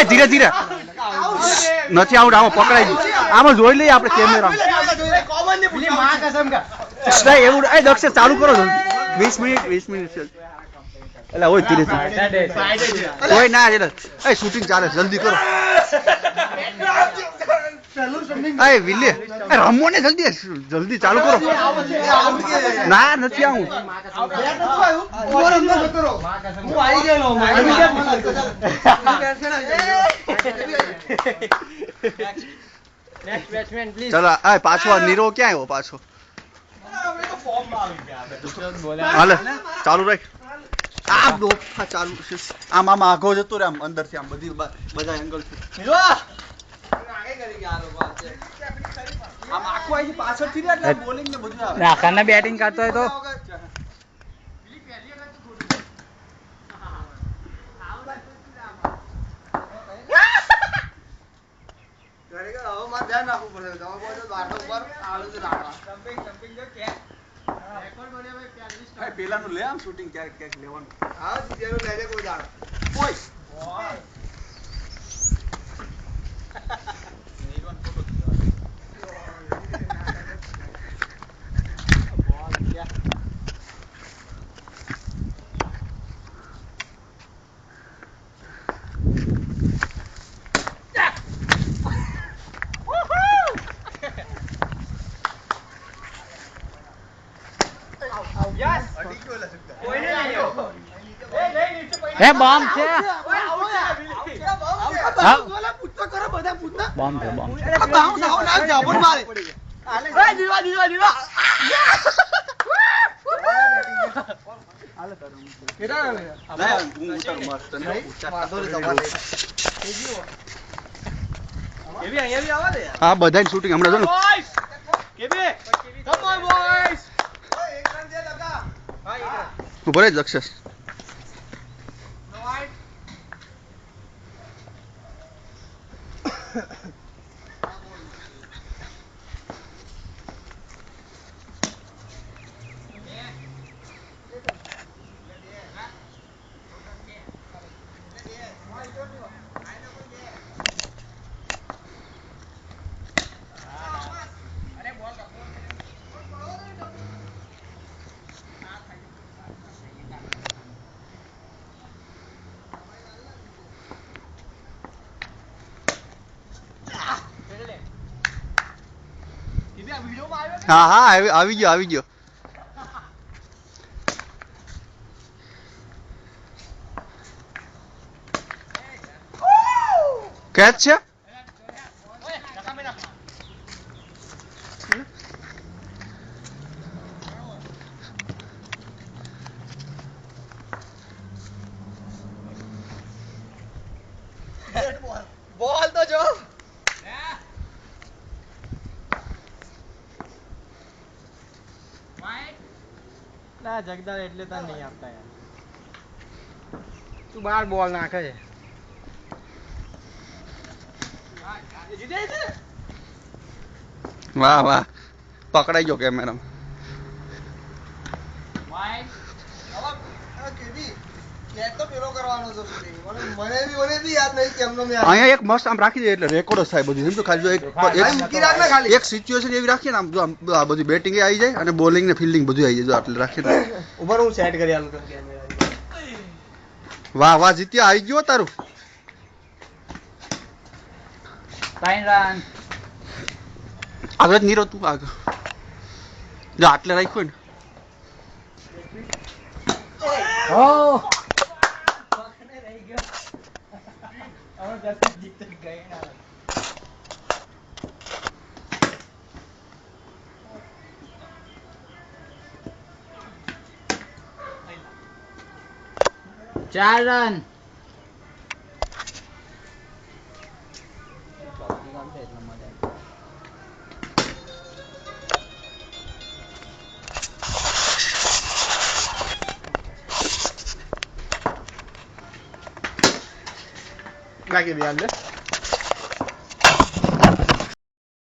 ધીરે ધીરે નથી આવડે. આમાં પકડાઈ ગયું. આમાં જોઈ લઈએ આપણે કેમેરા. એવું દક્ષ ચાલુ કરો 20 મિનિટ છે. એટલે હોય ધીરે કોઈ ના એ શૂટિંગ ચાલે જલ્દી કરો. વિલે રમો ને જલ્દી ચાલુ કરો. ના નથી આવું. ચલો પાછો નીરો ક્યાં આવ્યો પાછો? હાલે ચાલુ રાખ. ચાલુ આમ આમ આગો જતો રે આમ અંદર થી આમ બધી બધા એંગલ થી આમ આખો આવી પાછળથી એટલે બોલિંગ ને બધું આવે. આખાને બેટિંગ કરતો હોય તો ધ્યાન રાખવું પડે. પેલાનું લે આમ શૂટિંગ ક્યારેક ક્યાંક લેવાનું. હા લેજે કોઈ દાડો કોઈ બોમ્બ છે. બોમ્બ છે બોમ્બ. હા બધા શૂટિંગ હમણાં જો ઉભો રહે દક્ષ. હા હા આવી ગયો આવી ગયો. કેચ છે. બોલ તો જો ના જગદાર એટલે તને નહીં આપતા યાર. તું બાર બોલ નાખે છે. વાહ વાહ પકડાઈ ગયો કેમેરા. અહીંયા એક મસ્ત આમ રાખી દે એટલે રેકોર્ડ થાય બધું. એમ તો ખાલી એક સિચ્યુએશન એવી રાખીએ ને આમ આ બધી બેટિંગ આવી જાય અને બોલિંગ ને ફિલ્ડિંગ બધું આવી જાય. આટલે રાખીએ ઉપર હું સેટ કરી આલું. વાહ વાહ જીત્યા આવી ગયો તારું. 3 રન આગળ નીરો તું આગળ જો આટલે રાખ્યો ને. ચાર રન. નાખી દે